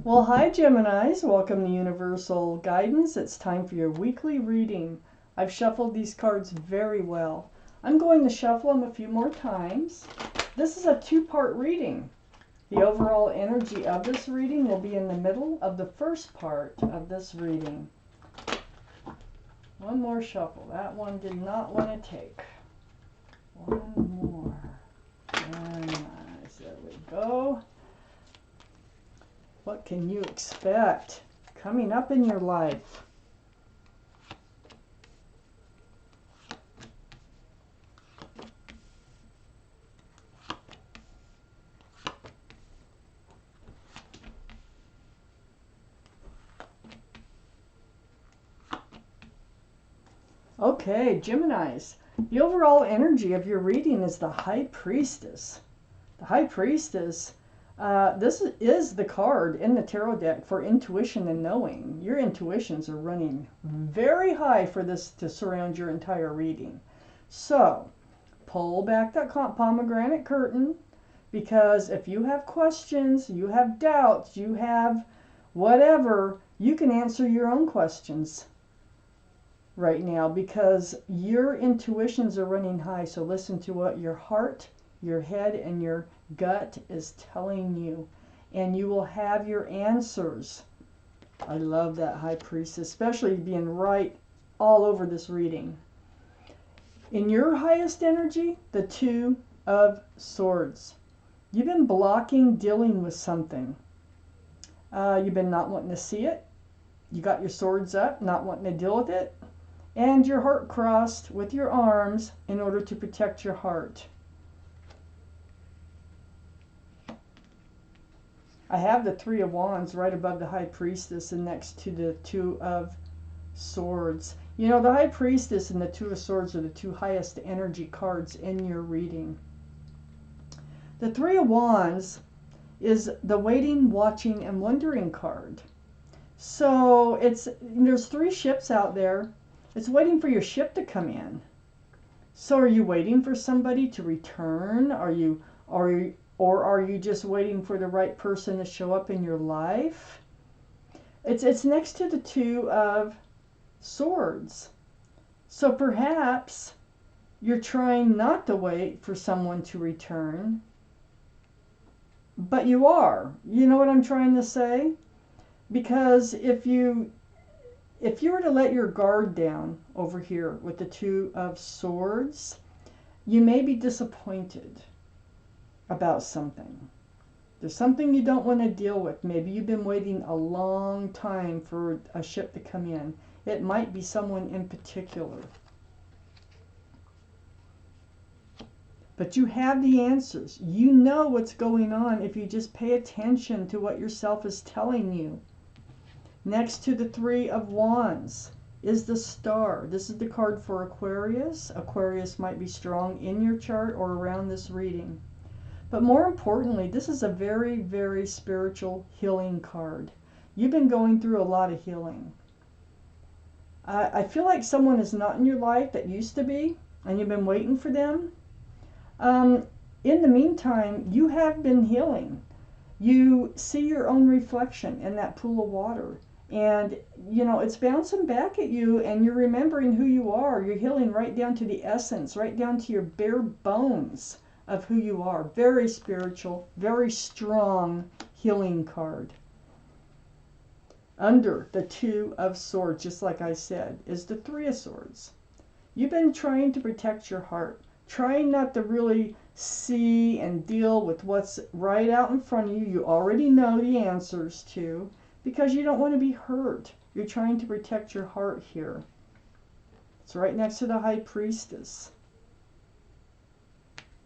Well, hi Geminis, welcome to Universal Guidance. It's time for your weekly reading. I've shuffled these cards very well. I'm going to shuffle them a few more times. This is a two-part reading. The overall energy of this reading will be in the middle of the first part of this reading. One more shuffle. That one did not want to take. One more. Very nice. There we go. What can you expect coming up in your life? Okay, Geminis. The overall energy of your reading is the High Priestess. The High Priestess, this is the card in the tarot deck for intuition and knowing. Your intuitions are running very high for this to surround your entire reading. So, pull back that pomegranate curtain, because if you have questions, you have doubts, you have whatever, you can answer your own questions right now because your intuitions are running high. So listen to what your heart, your head, and your gut is telling you, and you will have your answers. I love that, High Priestess, especially being right all over this reading. In your highest energy, the Two of Swords. You've been blocking dealing with something. You've been not wanting to see it. You got your swords up, not wanting to deal with it. And your heart crossed with your arms in order to protect your heart. I have the Three of Wands right above the High Priestess and next to the Two of Swords. You know, the High Priestess and the Two of Swords are the two highest energy cards in your reading. The Three of Wands is the waiting, watching, and wondering card. So there's three ships out there. It's waiting for your ship to come in. So are you waiting for somebody to return? Or are you just waiting for the right person to show up in your life? It's next to the Two of Swords. So perhaps you're trying not to wait for someone to return, but you are. You know what I'm trying to say? Because if you were to let your guard down over here with the Two of Swords, you may be disappointed about something. There's something you don't want to deal with. Maybe you've been waiting a long time for a ship to come in. It might be someone in particular. But you have the answers. You know what's going on if you just pay attention to what yourself is telling you. Next to the Three of Wands is the Star. This is the card for Aquarius. Aquarius might be strong in your chart or around this reading. But more importantly, this is a very, very spiritual healing card. You've been going through a lot of healing. I feel like someone is not in your life that used to be, and you've been waiting for them. In the meantime, you have been healing. You see your own reflection in that pool of water. And, you know, it's bouncing back at you, and you're remembering who you are. You're healing right down to the essence, right down to your bare bones of who you are. Very spiritual, very strong healing card. Under the Two of Swords, just like I said, is the Three of Swords. You've been trying to protect your heart, trying not to really see and deal with what's right out in front of you. You already know the answers to, because you don't want to be hurt. You're trying to protect your heart here. It's right next to the High Priestess.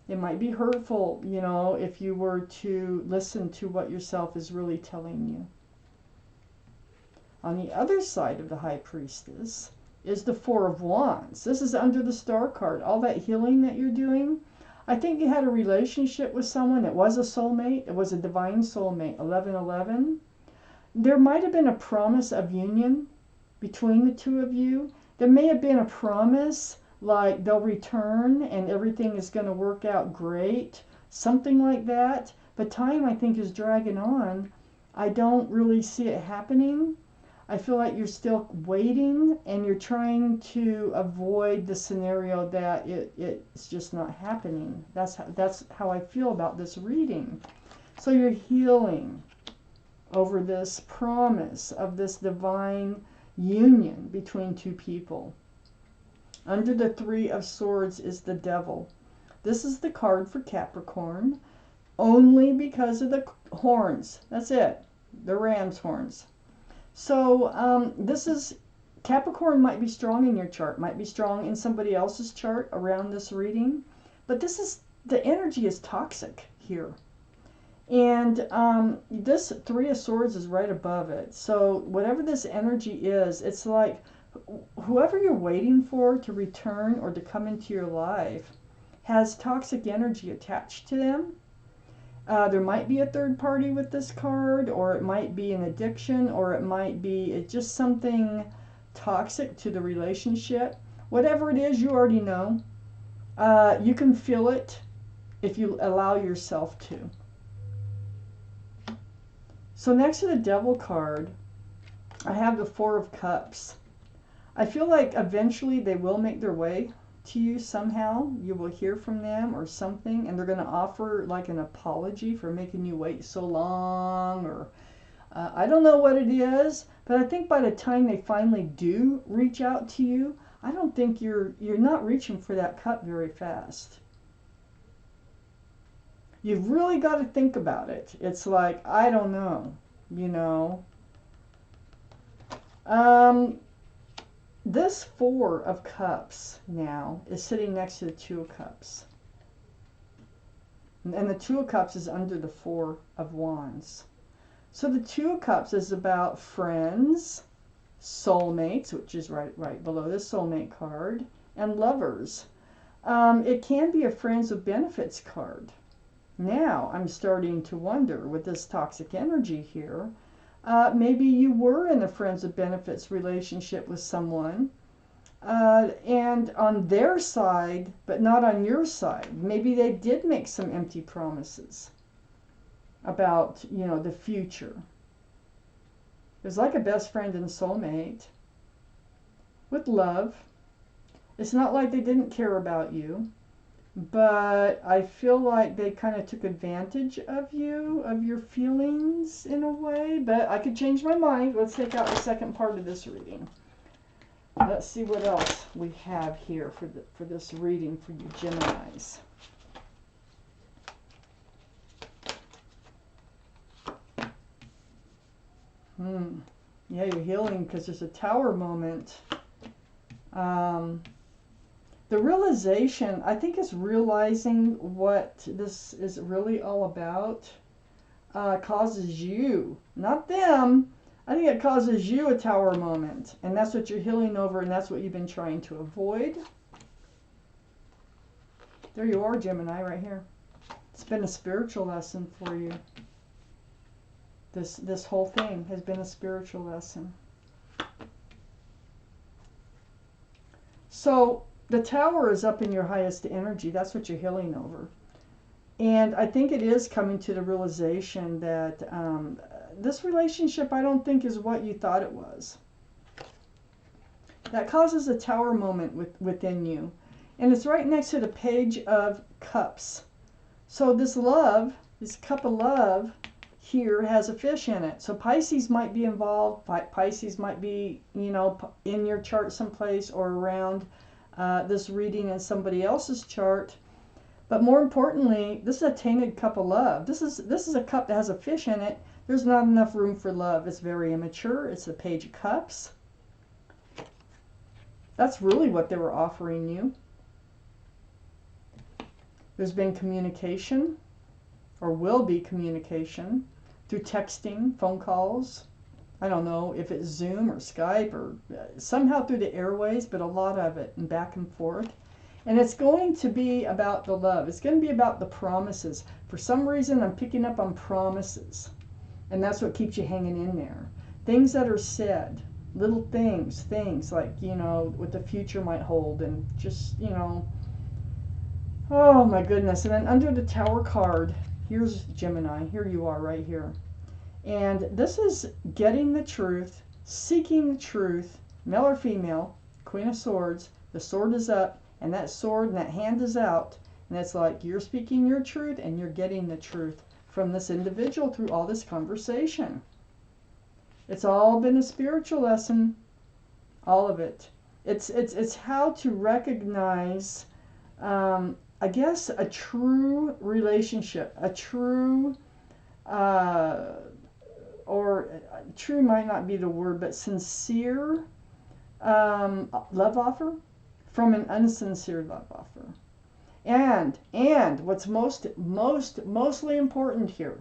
It might be hurtful, you know, if you were to listen to what yourself is really telling you. On the other side of the High Priestess is the Four of Wands. This is under the Star card. All that healing that you're doing. I think you had a relationship with someone. It was a soulmate. It was a divine soulmate. 1111. There might have been a promise of union between the two of you. There may have been a promise like they'll return and everything is going to work out great. Something like that. But time, I think, is dragging on. I don't really see it happening. I feel like you're still waiting and you're trying to avoid the scenario that it's just not happening. That's how I feel about this reading. So you're healing over this promise of this divine union between two people. Under the Three of Swords is the Devil. This is the card for Capricorn only because of the horns. That's it. The ram's horns. So this is, Capricorn might be strong in your chart, might be strong in somebody else's chart around this reading, but this is, the energy is toxic here. And this Three of Swords is right above it. So whatever this energy is, it's like whoever you're waiting for to return or to come into your life has toxic energy attached to them. There might be a third party with this card, or it might be an addiction, or it might be just something toxic to the relationship. Whatever it is, you already know. You can feel it if you allow yourself to. So next to the Devil card, I have the Four of Cups. I feel like eventually they will make their way to you somehow. You will hear from them or something, and they're going to offer like an apology for making you wait so long, or I don't know what it is, but I think by the time they finally do reach out to you, I don't think you're not reaching for that cup very fast. You've really got to think about it. It's like, I don't know, you know. This Four of Cups now is sitting next to the Two of Cups. And the Two of Cups is under the Four of Wands. So the Two of Cups is about friends, soulmates, which is right below the soulmate card, and lovers. It can be a friends with benefits card. Now I'm starting to wonder with this toxic energy here, maybe you were in a friends with benefits relationship with someone, and on their side, but not on your side. Maybe they did make some empty promises about, you know, the future. It's like a best friend and soulmate with love. It's not like they didn't care about you, but I feel like they kind of took advantage of you, of your feelings in a way. But I could change my mind. Let's take out the second part of this reading. Let's see what else we have here for this reading for you Geminis. Yeah, you're healing because there's a Tower moment. The realization, I think, is realizing what this is really all about causes you, not them. I think it causes you a Tower moment, and that's what you're healing over, and that's what you've been trying to avoid. There you are, Gemini, right here. It's been a spiritual lesson for you. This whole thing has been a spiritual lesson. So the Tower is up in your highest energy. That's what you're healing over. And I think it is coming to the realization that this relationship, I don't think, is what you thought it was. That causes a Tower moment within you. And it's right next to the Page of Cups. So this love, this cup of love here has a fish in it. So Pisces might be involved. Pisces might be, you know, in your chart someplace or around this reading in somebody else's chart. But more importantly, this is a tainted cup of love. This is a cup that has a fish in it. There's not enough room for love. It's very immature. It's the Page of Cups. That's really what they were offering you. There's been communication, or will be communication, through texting, phone calls. I don't know if it's Zoom or Skype or somehow through the airways, but a lot of it, and back and forth. And it's going to be about the love. It's going to be about the promises. For some reason, I'm picking up on promises. And that's what keeps you hanging in there. Things that are said, little things like, you know, what the future might hold, and just, you know, oh my goodness. And then under the Tower card, here's Gemini. Here you are right here. And this is getting the truth, seeking the truth, male or female, Queen of Swords. The sword is up, and that sword and that hand is out. And it's like you're speaking your truth and you're getting the truth from this individual through all this conversation. It's all been a spiritual lesson, all of it. It's how to recognize, I guess, a true relationship, a true, or true might not be the word, but sincere love offer from an unsincere love offer. And what's mostly important here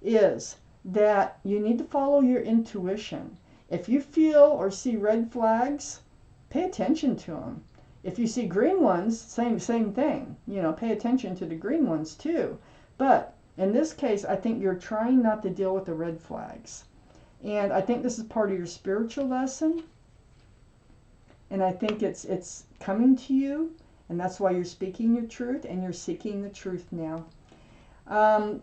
is that you need to follow your intuition. If you feel or see red flags, pay attention to them. If you see green ones, same thing. You know, pay attention to the green ones too. But in this case, I think you're trying not to deal with the red flags. And I think this is part of your spiritual lesson. And I think it's coming to you. And that's why you're speaking your truth and you're seeking the truth now.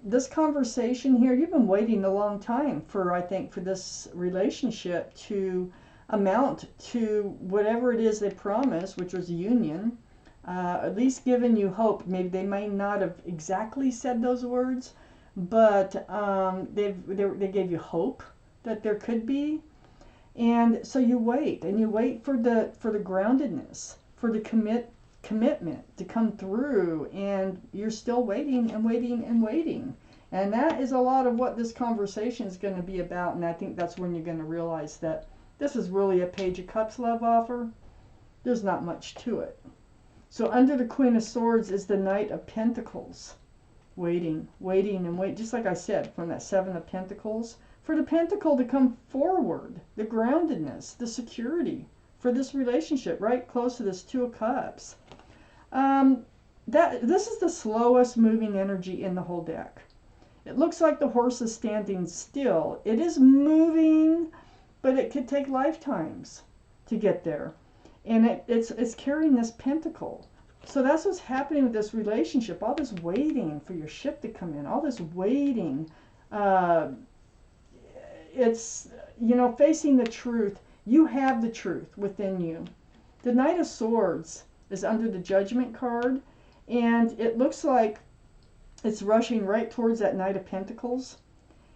This conversation here, you've been waiting a long time for, I think, for this relationship to amount to whatever it is they promised, which was a union. At least giving you hope. Maybe they may not have exactly said those words, but they gave you hope that there could be. And so you wait, and you wait for the groundedness, for the commitment to come through, and you're still waiting and waiting and waiting. And that is a lot of what this conversation is going to be about. And I think that's when you're going to realize that this is really a Page of Cups love offer. There's not much to it. So under the Queen of Swords is the Knight of Pentacles. Waiting, waiting, and wait. Just like I said, from that Seven of Pentacles. For the Pentacle to come forward. The groundedness, the security for this relationship. Right close to this Two of Cups. This is the slowest moving energy in the whole deck. It looks like the horse is standing still. It is moving, but it could take lifetimes to get there. And it's carrying this pentacle. So that's what's happening with this relationship. All this waiting for your ship to come in. All this waiting. It's, you know, facing the truth. You have the truth within you. The Knight of Swords is under the Judgment card. And it looks like it's rushing right towards that Knight of Pentacles.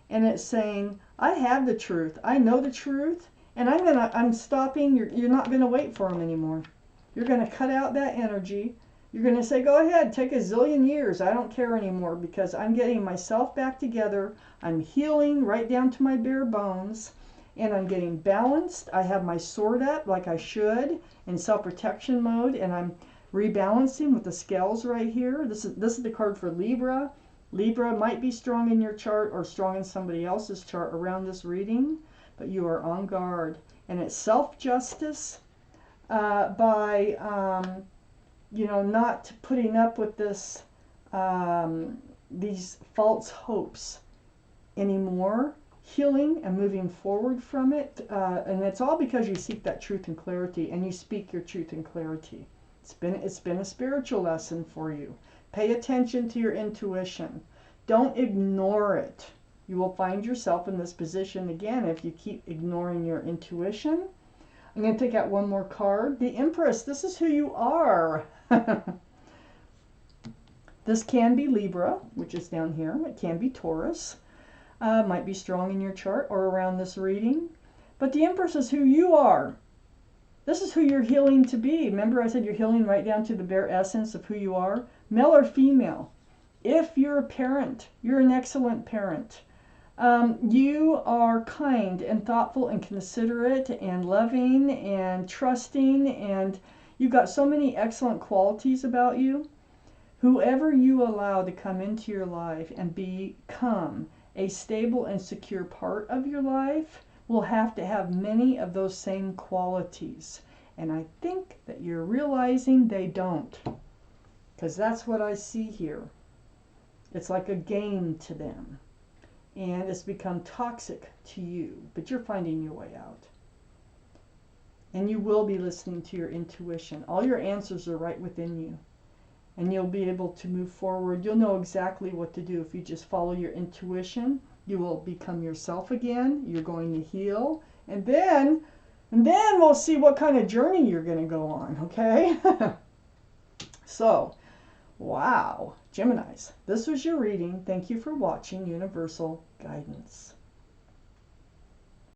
And it's saying, I have the truth. I know the truth. And I'm stopping. You're not going to wait for him anymore. You're going to cut out that energy. You're going to say, go ahead, take a zillion years. I don't care anymore because I'm getting myself back together. I'm healing right down to my bare bones. And I'm getting balanced. I have my sword up like I should in self-protection mode. And I'm rebalancing with the scales right here. This is the card for Libra. Libra might be strong in your chart or strong in somebody else's chart around this reading. But you are on guard. And it's self-justice by, you know, not putting up with this, these false hopes anymore. Healing and moving forward from it. And it's all because you seek that truth and clarity. And you speak your truth and clarity. It's been a spiritual lesson for you. Pay attention to your intuition. Don't ignore it. You will find yourself in this position again if you keep ignoring your intuition. I'm going to take out one more card. The Empress, this is who you are. This can be Libra, which is down here. It can be Taurus. Might be strong in your chart or around this reading. But the Empress is who you are. This is who you're healing to be. Remember I said you're healing right down to the bare essence of who you are? Male or female. If you're a parent, you're an excellent parent. You are kind and thoughtful and considerate and loving and trusting, and you've got so many excellent qualities about you. Whoever you allow to come into your life and become a stable and secure part of your life will have to have many of those same qualities. And I think that you're realizing they don't. Because that's what I see here. It's like a game to them. And it's become toxic to you. But you're finding your way out. And you will be listening to your intuition. All your answers are right within you. And you'll be able to move forward. You'll know exactly what to do if you just follow your intuition You will become yourself again. You're going to heal. And then we'll see what kind of journey you're going to go on, okay? So, wow, Geminis, this was your reading. Thank you for watching Universal Guidance.